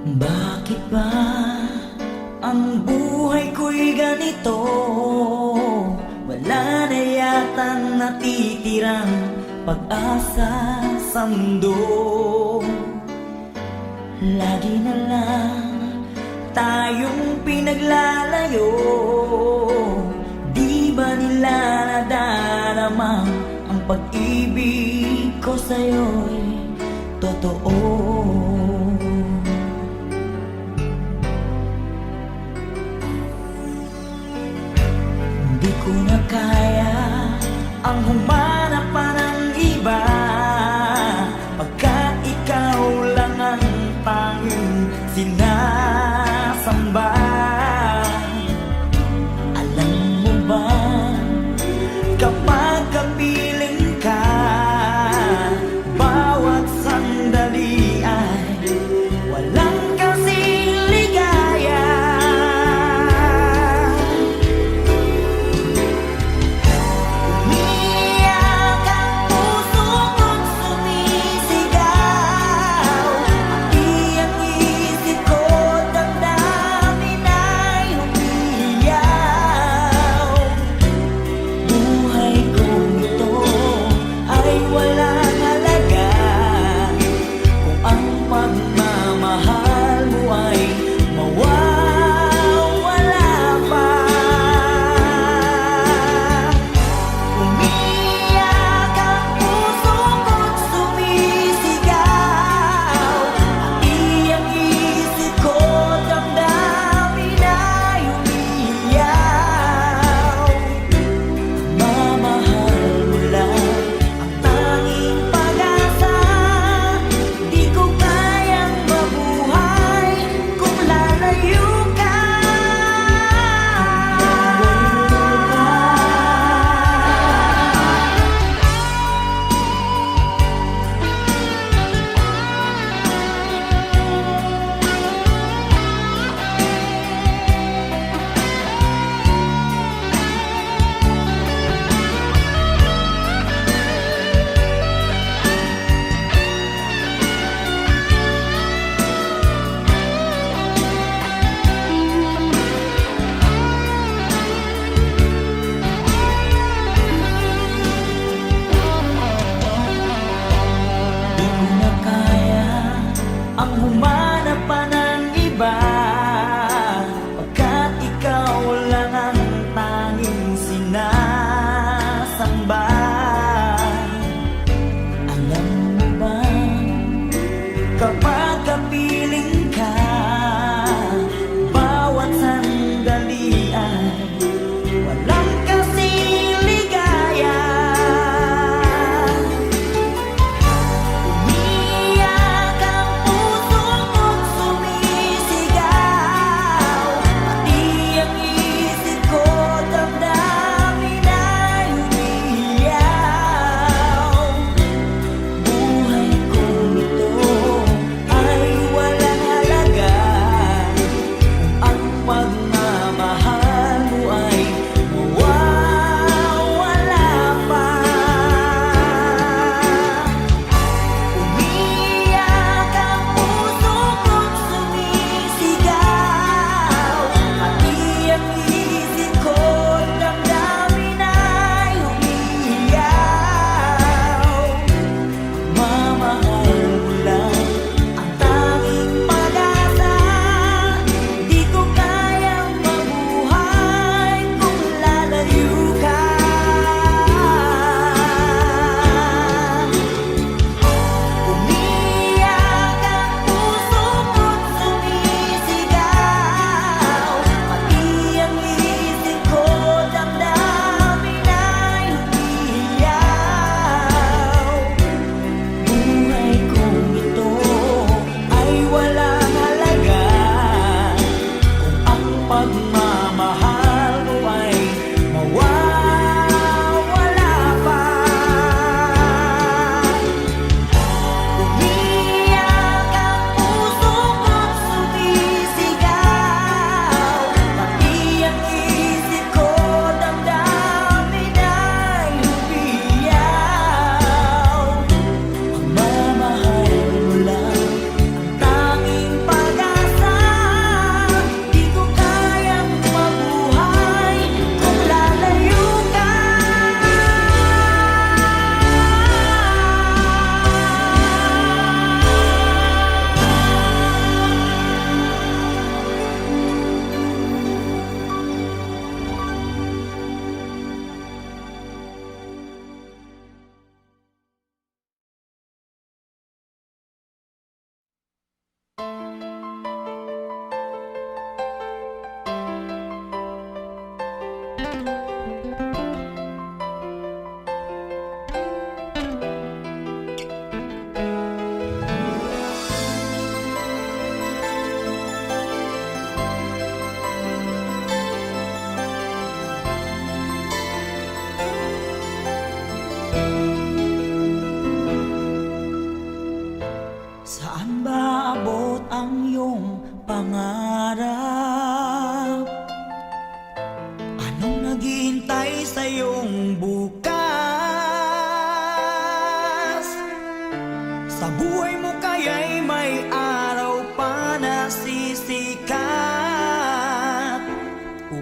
Bakit ba ang buhay ko'y ganito? Wala na yatang natitirang pag-asa sa mundo. Lagi na lang tayong pinaglalayo. Di ba nila nadarama ang pag-ibig ko sa'yo'y totoo? Di ko na kaya ang humanap pa ng iba, pagkat ikaw lang ang tanging sinasamba. Alam mo ba, kapag kapiling ka, bawat sandali ay walang kasing ligaya. Umiiyak ang puso ko't sumisigaw, pati ang isip ko, damdamin ay umiiyaw. Buhay kong ito ay walang halaga kung ang pagmamahal mo ay mawawala pa. Umiiyak ang puso ko't sumisigaw, pati ang isip ko, damdamin ay umiiyaw. Mamahal mo lang ang tanging pag-asa. Di ko kayang mabuhay kung lalayo ka. Di ko na kaya ang humanap pa ng iba, pagkat ikaw lang ang tanging sinasamba. Alam mo ba, kapag kapiling ka, bawat sandali ay walang kasing ligaya. Umiiyak ang puso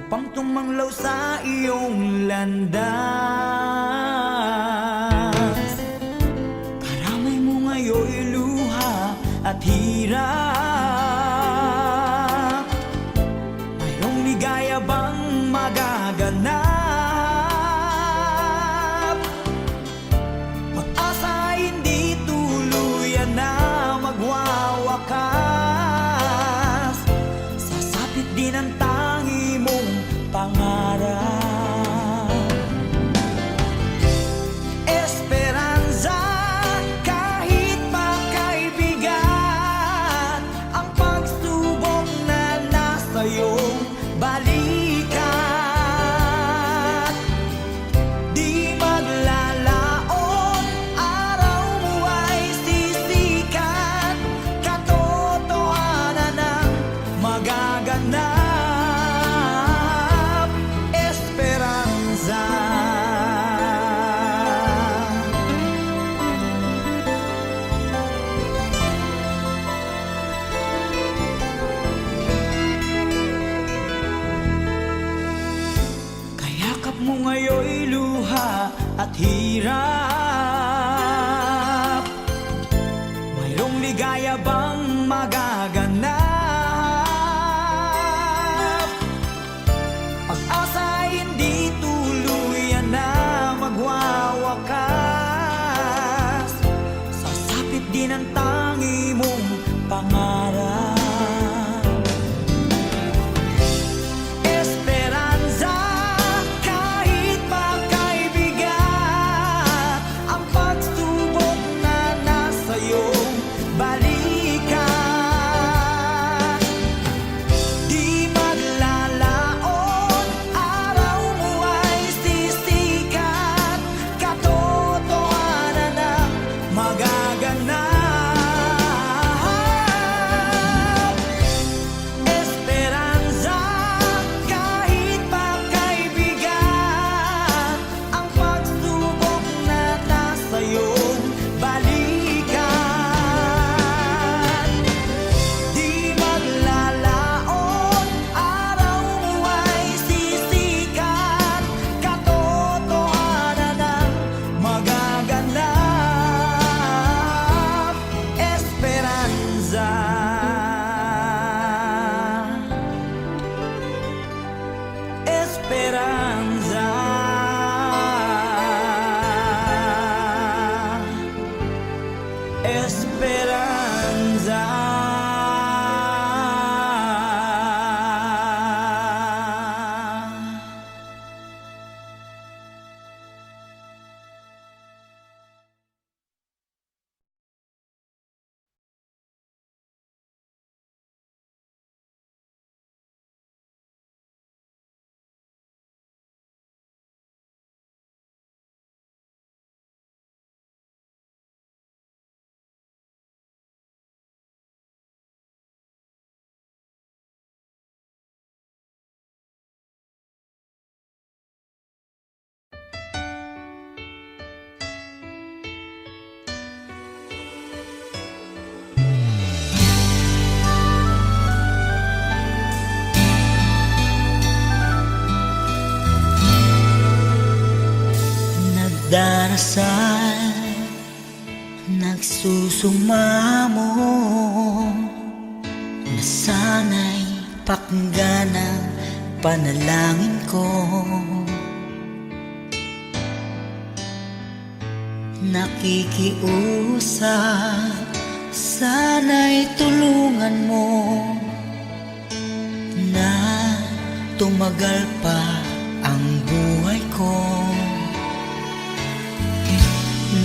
upang tumanglaw sa iyong landas. Karamay mo ngayon'y luha at hirap. Mayroong ligaya bang magaganap? Pag-asa hindi tuluyan na magwawakas. Sasapit din ang tangi mong pangarap. Esperanza, kahit magkaibigan, ang pagsubok na nasa iyong balikat. Di maglalaon, araw mo ay sisikat. Katotohanan ang magaganap. Esperanza. Kayakap mo ngayon'y luha at hirap. Mayroong ligaya bang magaganap? Pag-asa hindi tuluyan na magwawakas. Sasapit din ang tangi mong pangarap. Esperanza, kahit magkaibigan, ang pagsubok na nasa iyong balikat. Di maglalaon, araw mo ay sisikat. Katotohanan ang magaganap. Esperanza, kahit magkaibigan, ang pagsubok na nasa iyong balikat. Di maglalaon, araw mo ay sisikat. Katotohanan ang magaganap. Esperanza. Esperanza. Esperanza. Nagdarasal, nagsusumamo, na sana'y pakinggan ang panalangin ko. Nakikiusap, sana'y tulungan mo na tumagal pa ang buhay ko.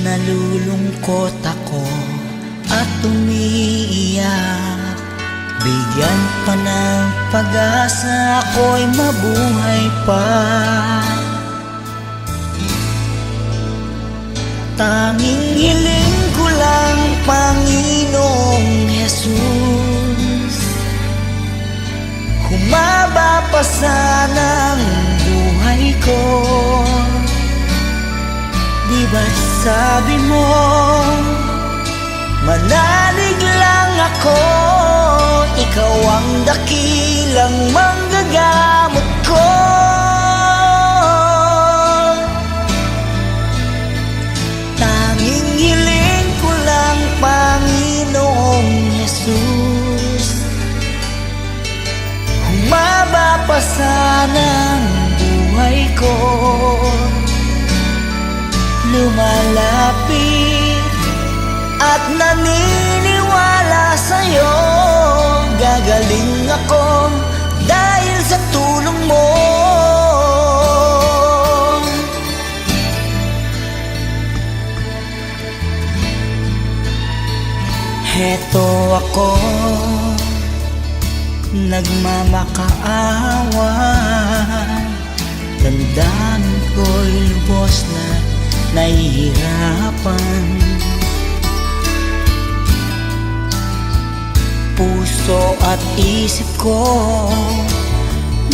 Nalulungkot ako at umiiyak. Bigyan pa ng pag-asa, ako'y mabuhay pa. Tanging hiling ko lang, Panginoong Jesus, humaba pa sana ang buhay ko. Di ba't sabi mo, manalig lang ako, ikaw ang dakilang manggagamot ko. ko lumalapit at naniniwala sa'yo. Gagaling ako dahil sa tulong mo. Heto ako, nagmamakaawa. Damdamin ko'y lubos na nahihirapan. Puso at isip ko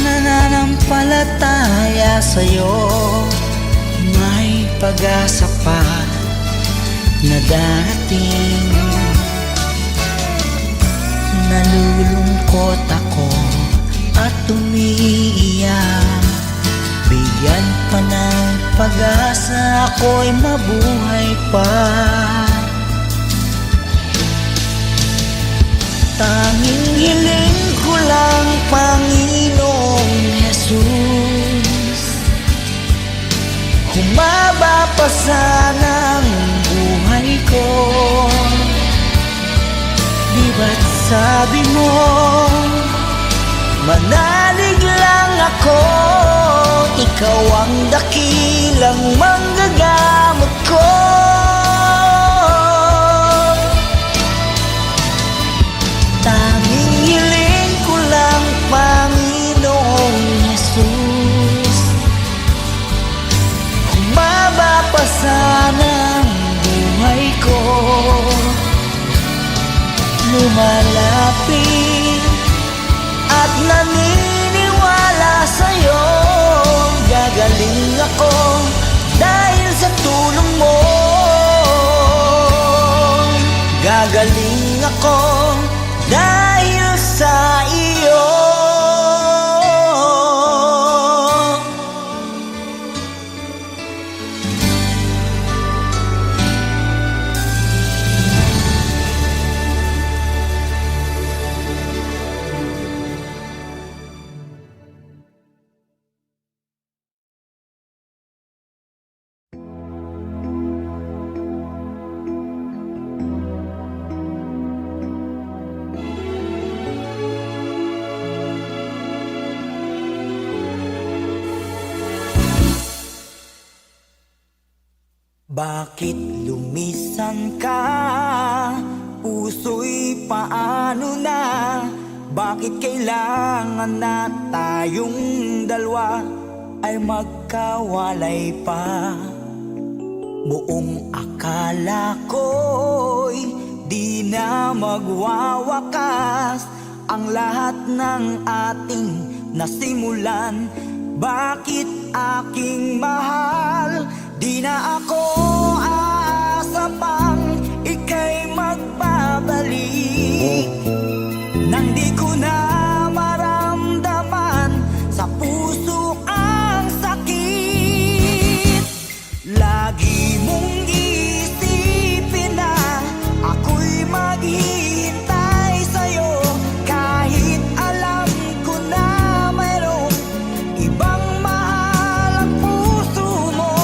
nananampalataya sa'yo. May pag-asa pa na darating. Nalulungkot ako at umiiyak. Bigyan pa ng pag-asa, ako'y mabuhay pa. Tanging hiling ko lang, Panginoong Jesus, humaba pa sana ang buhay ko. Di ba't sabi mo, manalig lang ako, ikaw ang dakilang manggagamot ko. Tanging hiling ko lang, Panginoong Jesus, humaba pa sana ang buhay ko. Lumalapit at naniniwala sa'yo. Gagaling ako dahil sa tulong mo. Gagaling ako dahil sa iyo. Bakit lumisan ka? Puso'y paano na? Bakit kailangan na tayong dalawa ay magkawalay pa? Buong akala ko'y di na magwawakas ang lahat ng ating nasimulan. Bakit aking mahal? Di na ako aasa pang ika'y magbabalik. Nang di ko na maramdaman sa puso ang sakit. Lagi mong isipin na ako'y maghihintay sa'yo, kahit alam ko na mayroong ibang mahal ang puso mo.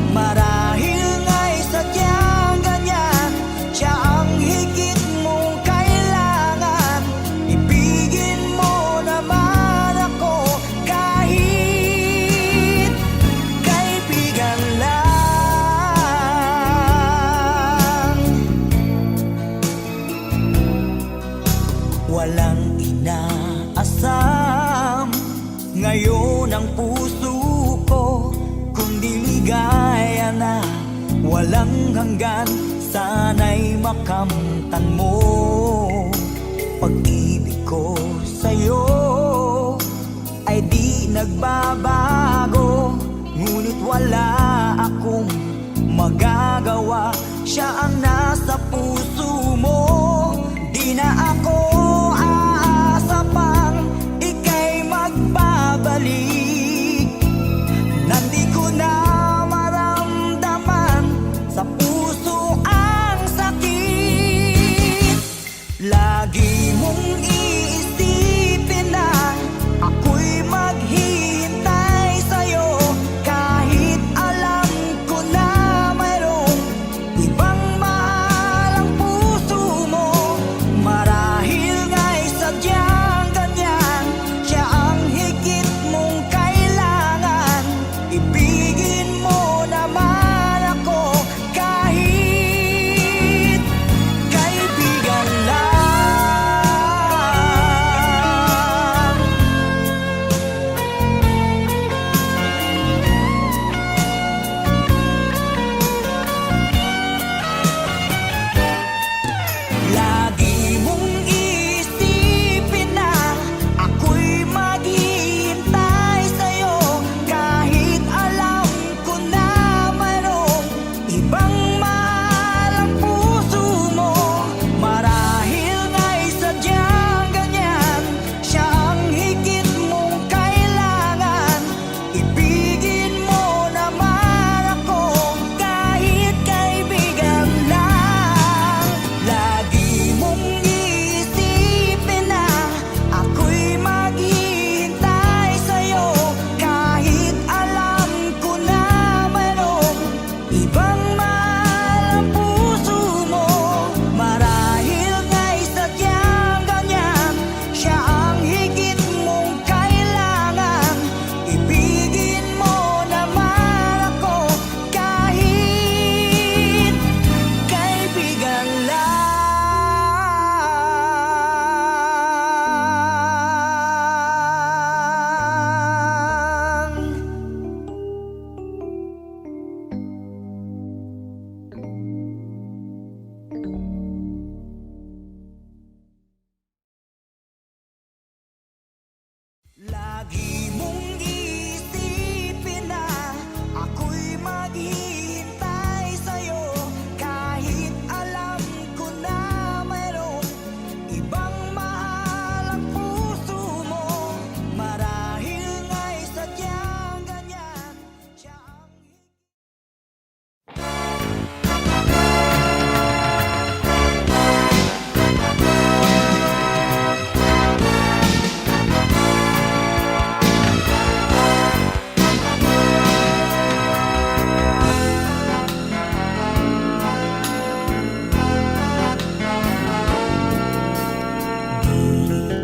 Marahil nga'y sadyang ganyan, siya ang higit mong kailangan. Ibigin mo naman ako kahit kaibigan lang. Walang inaasam ngayon ang puso ko, kundi ligaya na walang hanggan. Sana'y makamtan mo pag-ibig ko sa'yo ay di nagbabago. Ngunit wala akong magagawa, siya ang nasa puso mo. Di na ako aasa pang ika'y magbabalik. Nandi ko na maramdaman sa puso ang sakit. Lagi mong iisipin na ako'y maghihintay sa'yo,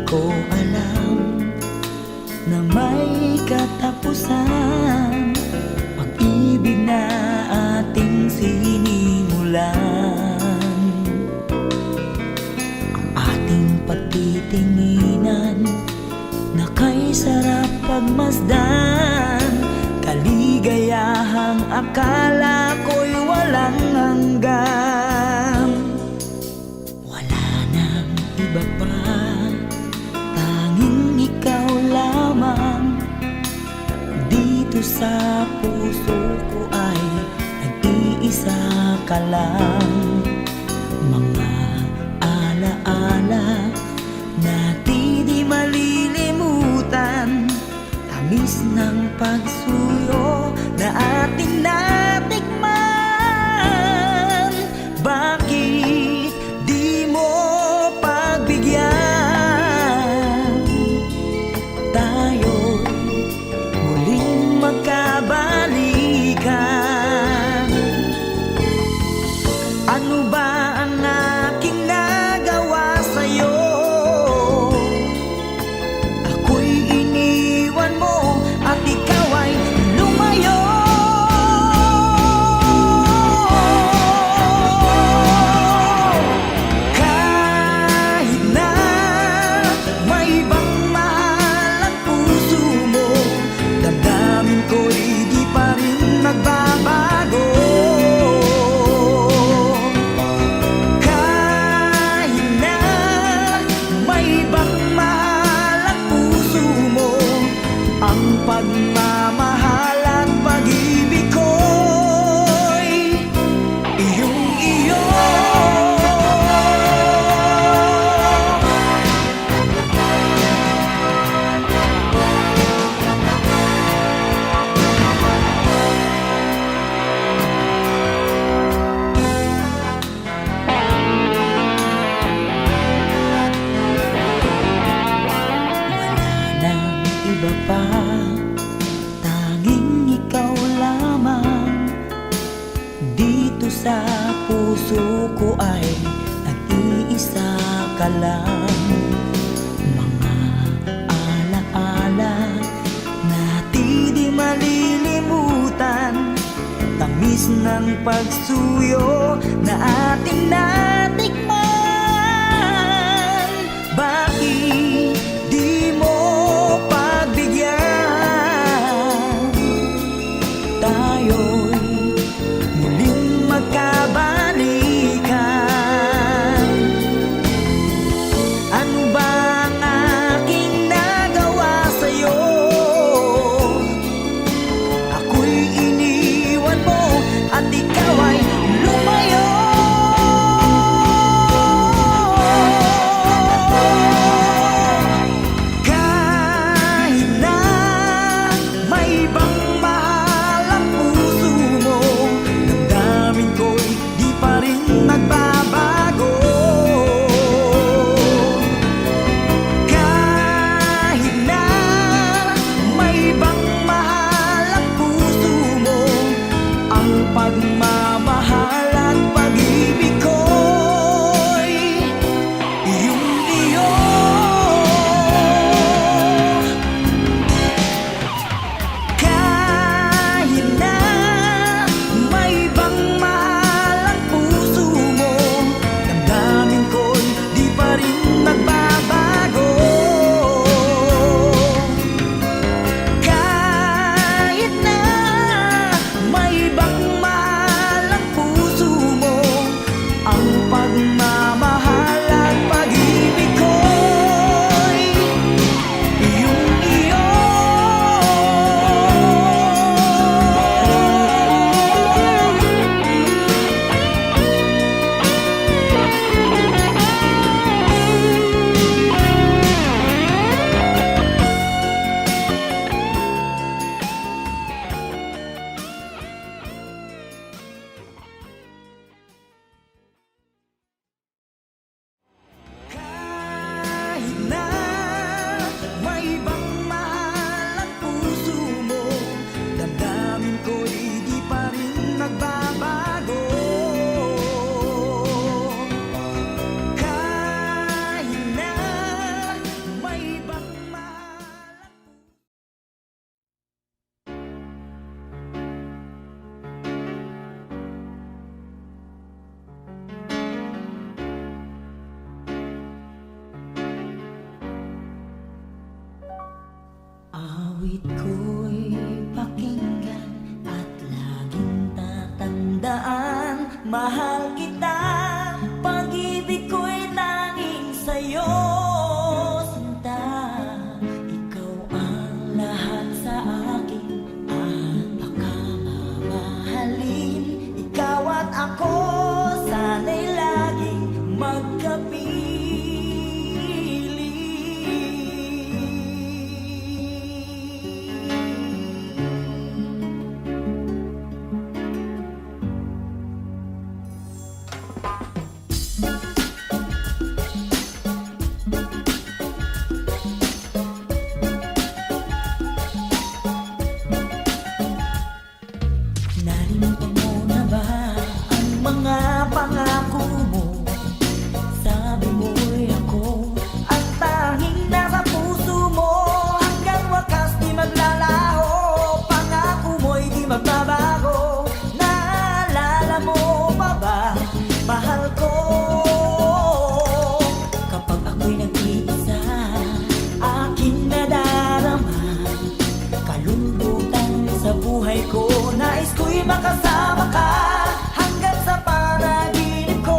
ko alam na may katapusan, pag-ibig na ating sinimulan. Ang ating pagtitinginan na kay sarap pagmasdan, kaligayahang akala ko'y walang hanggan. Wala nang iba pa, tanging ikaw lamang. Dito sa puso ko ay nag-iisa ka lang. Mga alaala na di malilimutan, tamis ng pagsuyo na ating natikman. Bakit di mo pagbigyan? Tayo'y muling magkabalikan. Ano ba ang aking nagawa sa'yo? Ako'y iniwan mo at ikaw ay lumayo. Kahit na may ibang mahal ang puso mo, damdamin ko'y di pa rin magbabago. Kahit na may ibang mahal ang puso mo, ang pagmamahal at pag-ibig ko'y iyong-iyo. Wala nang iba pa, tanging ikaw lamang. Dito sa puso ko ay nag-iisa ka lang. Mga alaala na di malilimutan, tamis ng pagsuyo na ating natikman. Bakit di mo pagbigyan? Tayo'y muling magkabalikan. Ano ba ang aking nagawa sa'yo? Ako'y iniwan mo at ikaw ay lumayo. Awit ko'y pakinggan at laging tatandaan. Mahal kita, pag-ibig ko'y tanging sa'yo, sinta. Ikaw ang lahat sa akin at pakamamahalin. Ikaw at ako, sana'y laging magkapili. Narinig mo na ba ang mga pangako mo? Sabi mo'y ako ang tanging nasa puso mo. Hanggang wakas di maglalaho, pangako mo'y di magbabago. Naalala mo pa ba, mahal ko? Kapag ako'y nag-iisa, aking nadarama kalungkutan sa buhay ko. Nais ko'y makasama ka hanggang sa panaginip ko.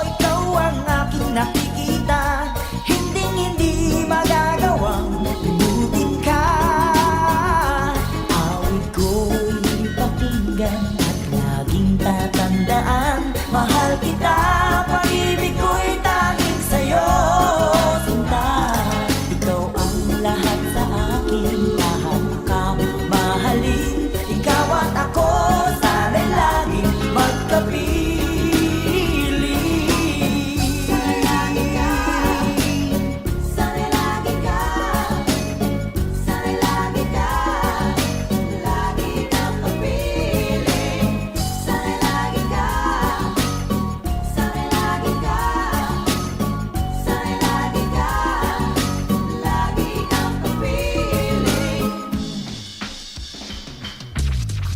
Ikaw ang aking nakikita, hinding-hindi magagawang limutin ka. Awit ko'y pakinggan at laging tatandaan. Mahal kita, pag-ibig ko'y tanging sa'yo, sinta. Ikaw ang lahat sa akin, lahat ang mahalin. Ikaw at ako, sana'y laging magkapili. Sana'y lagi ka, sana'y lagi ka, sana'y lagi ka, lagi kang kapili. Sana'y lagi ka, sana'y lagi ka, sana'y lagi ka, lagi kang kapili.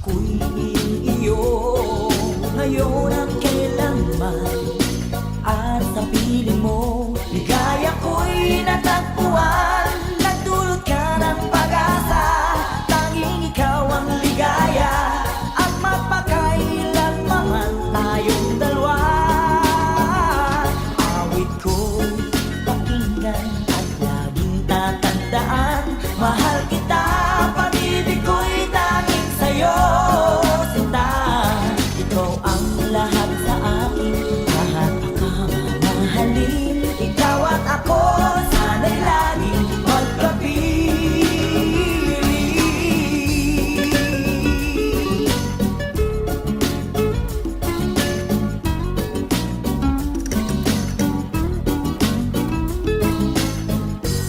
Ako'y iyo ngayon at kailanman, at sa piling mo ligaya ko'y natagpuan. Nagdulot ka ng pag-asa, tanging ikaw ang ligaya at mapakailanman tayong dalawa. Awit ko'y pakinggan at laging tatandaan. Mahal kita, pag-ibig ko'y tanging sa'yo, sinta. Ikaw ang lahat sa akin, lahat pakamamahalin. Ikaw at ako, sana'y laging magkapili.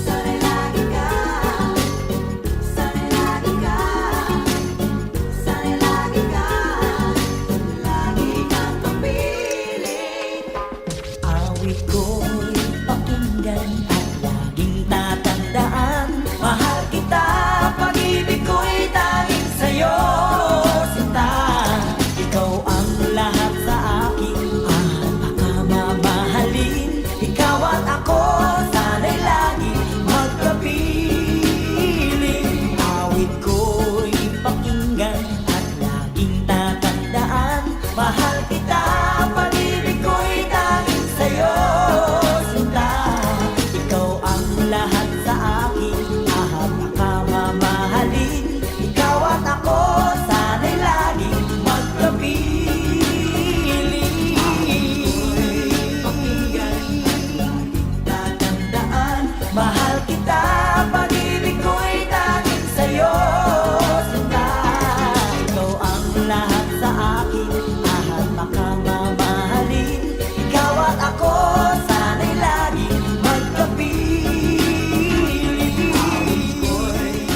Sana'y lagi ka, sana'y lagi ka, sana'y lagi ka, lagi kang kapiling. Awit ko'y pakinggan at laging tatandaan. Mahal kita, pag-ibig ko'y tanging sa'yo, sinta. Ikaw ang lahat sa akin at pakamamahalin. Ikaw at ako, sana'y laging magkapiling. Awit ko'y pakinggan at laging tatandaan. Mahal kita, pag-ibig ko'y tanging sa'yo, sinta. Ikaw ang lahat sa akin at pakamamahalin. Ikaw at ako, sana'y laging magkapiling. Pakinggan at tatandaan. Mahal kita, pag-ibig ko'y tanging sa'yo, sinta. Ikaw ang lahat sa akin at pakamamahalin. Ikaw at ako, sana'y laging magkapili. Awit ko'y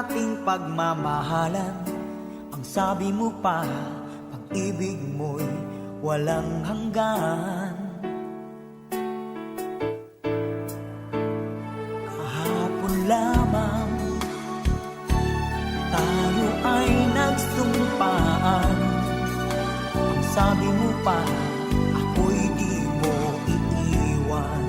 ating pagmamahalan. Ang sabi mo pa, pag-ibig mo'y walang hanggan. Kahapon lamang tayo ay nagsumpaan. Ang sabi mo pa, ako'y di mo iiwan.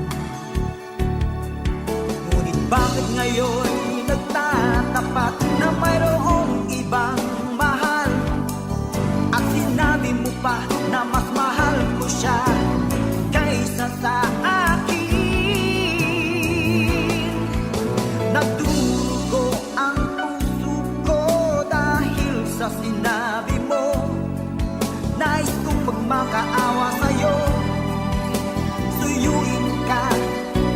Ngunit bakit ngayon nagtatapat na mayroong ibang mahal? At sinabi mo pa na mas mahal ko siya kaysa sa akin. Nagdurugo ang puso ko dahil sa sinabi mo. Nais kong magmakaawa sa'yo, suyuin ka,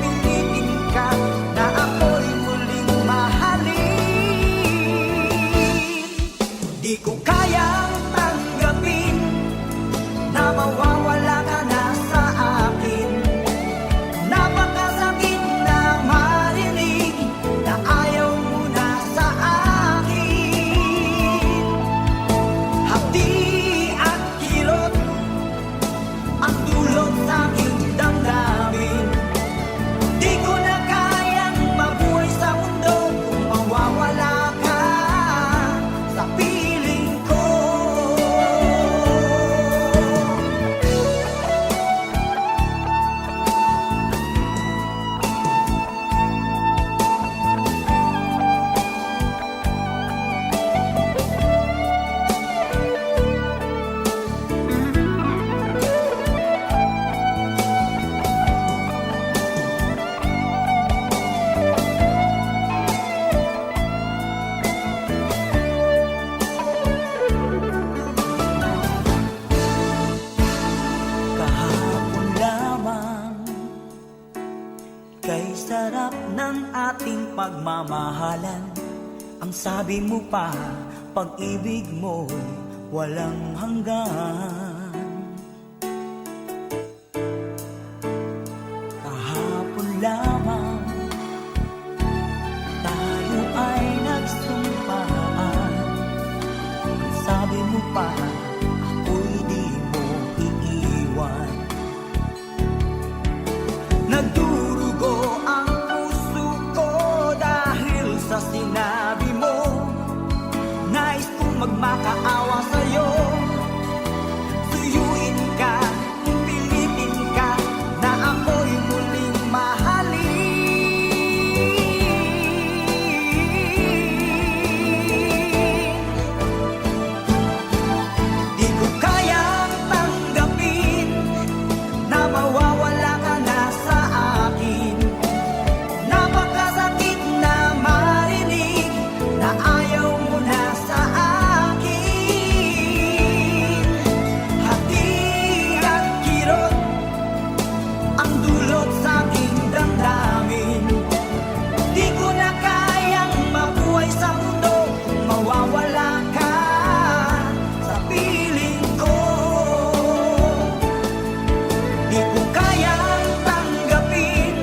pilitin ka, na ako'y muling mahalin. Di ko kayang tanggapin na mawawala ka na sa akin. Napakasakit na marinig na ayaw mo na sa akin. Hapdi at kirot ang dulot sa aking damdamin. Di ko na kayang mabuhay sa mundo kung mawawala ka sa piling ko. Kahapon lamang, kay sarap ng ating pagmamahalan. Ang sabi mo pa, pag-ibig mo'y walang hanggan. Kahapon lamang tayo ay nagsumpaan. Ang sabi mo pa, ako'y di mo iiwan. Nagdurugo ang puso ko dahil sa sinabi mo. Nais kong magmakaawa sa'yo, suyuin ka, pilitin ka, na ako'y muling mahalin. Di ko kayang tanggapin na mawawala ka na sa akin. Napakasakit na marinig na ayaw mo na sa akin. Hati at kirot ang dulot sa aking damdamin. Di ko na kayang mabuhay sa mundo kung mawawala ka sa piling ko. Di ko kayang tanggapin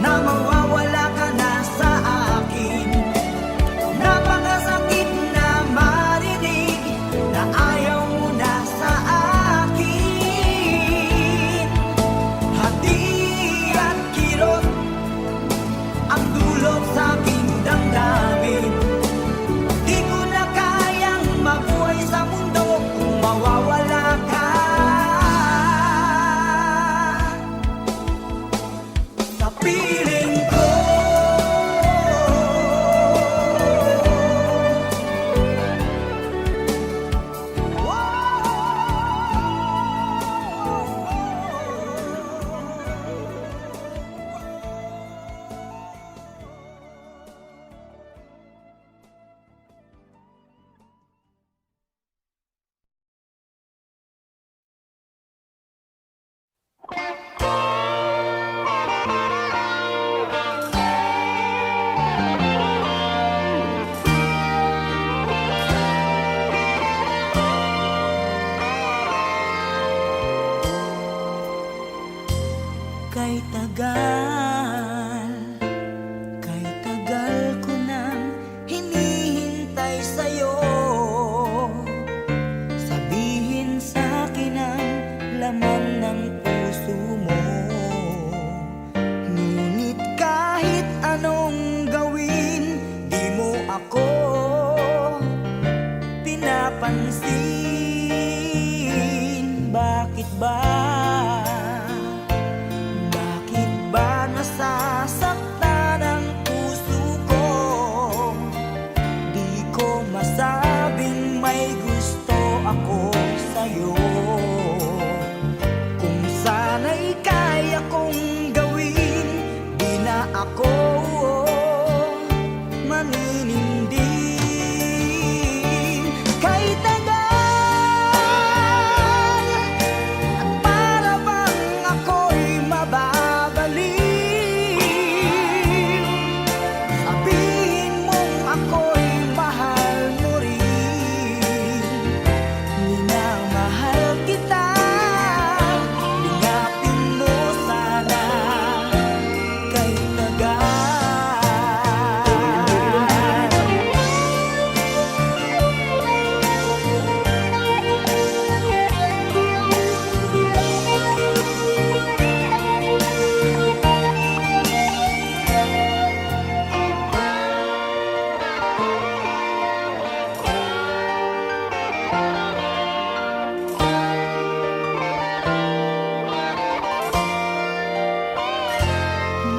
na mawawala ka na sa akin. Napakasakit na marinig na ayaw mo na sa akin. Hati at kirot ang dulot sa aking damdamin. Di ko na kayang mabuhay sa mundo kung mawawala ka sa piling ko. Kay tagal ko nang ako maninindig. Kay tagal at para bang ako'y mababaliw. Sabihin mong ako'y mahal mo rin. Minamahal kita, ingapin mo sana kay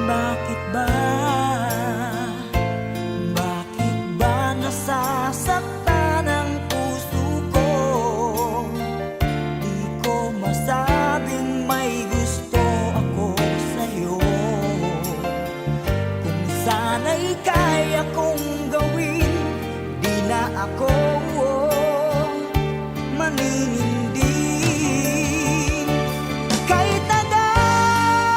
Bakit ba? Bakit ba nasasaktan ang puso ko? Di ko masabing may gusto ako sa'yo. Kung sana'y kaya kong gawin, di na ako maninindig. Kay tagal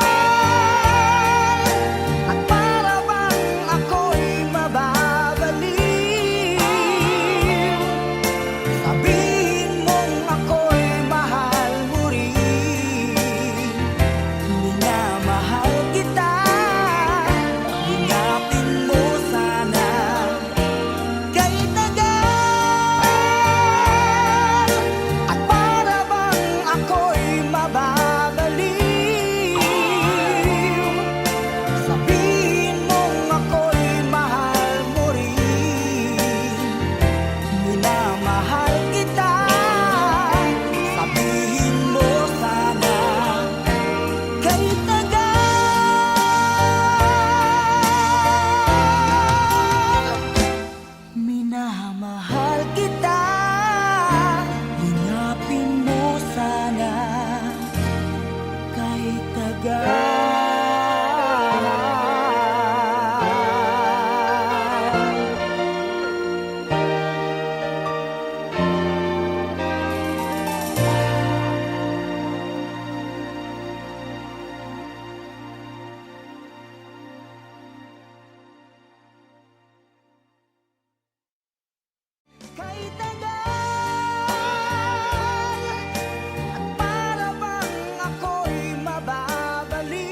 at para bang ako'y mababaliw. Sabihin mong ako'y mahal mo rin. Minamahal kita, ingapin mo sana kay tagal at para bang ako'y mababaliw. Sabihin mong ako'y mahal mo rin. Minamahal kita, sabihin mo sana kay tagal. Minamahal kita, ingapin mo sana kay tagal. Kay tagal at para bang ako'y mababaliw.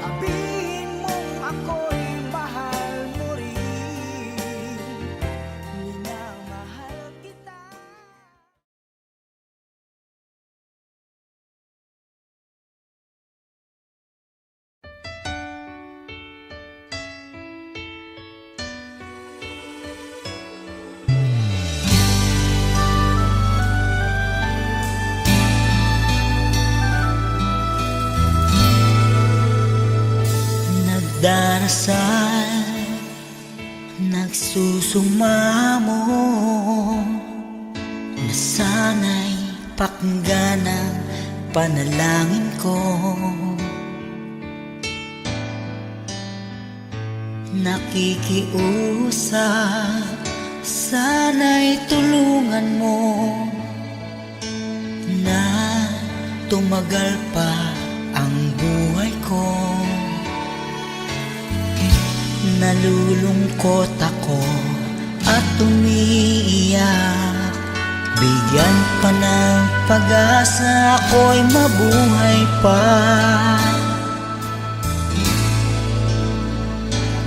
Sabihin mong ako'y mahal mo rin. Minamahal kita. Nagdarasal, nagsusumamo, na sana'y pakinggan ang panalangin ko. Nakikiusap, sana'y tulungan mo na tumagal pa ang buhay ko. Nalulungkot ako at umiiyak. Bigyan pa ng pag-asa, ako'y mabuhay pa.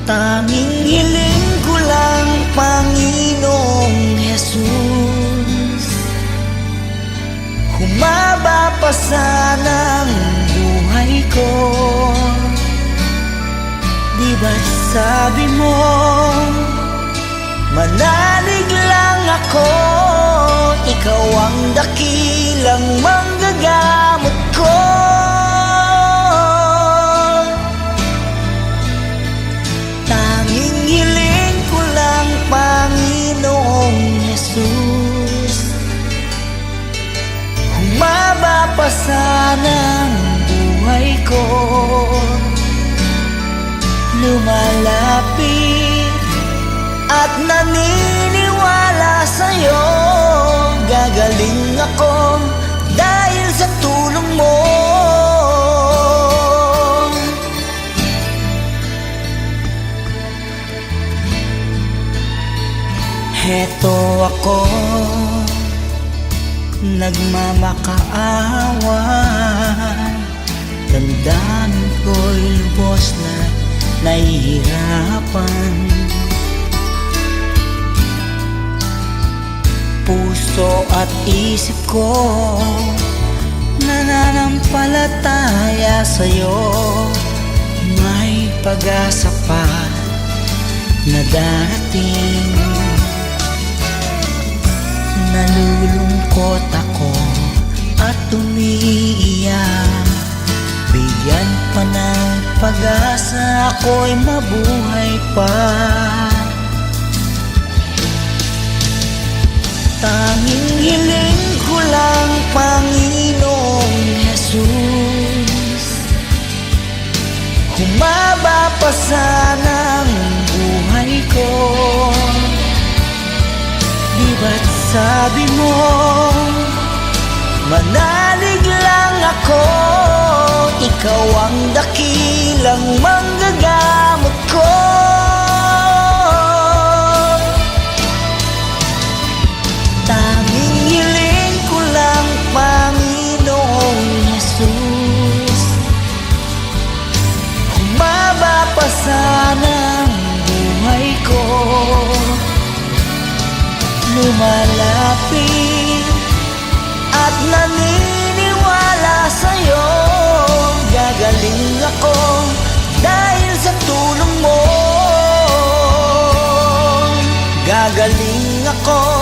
Tanging hiling ko lang, Panginoong Jesus, humaba pa sana ang buhay ko. Di ba't sabi mo, manalig lang ako, ikaw ang dakilang manggagamot ko. Tanging hiling ko lang, Panginoong Jesus, humaba pa sana ang buhay ko. lumalapit at naniniwala sa'yo. Gagaling ako dahil sa tulong mo. Heto ako, nagmamakaawa. Damdamin ko'y lubos na nahihirapan. Puso at isip ko nananampalataya sa'yo. May pag-asa pa na darating. Nalulungkot ako at umiiyak. Bigyan pa ng pag-asa, ako'y mabuhay pa. Tanging hiling ko lang, Panginoong Jesus, humaba pa sana ang buhay ko. Di ba't sabi mo, manalig lang ako, ikaw ang dakilang manggagamot ko. Tanging hiling ko lang, Panginoong Jesus, humaba pa sana ang buhay ko. Lumalapit at naniniwala sa'yo. Gagaling ako dahil sa tulong mo. Gagaling ako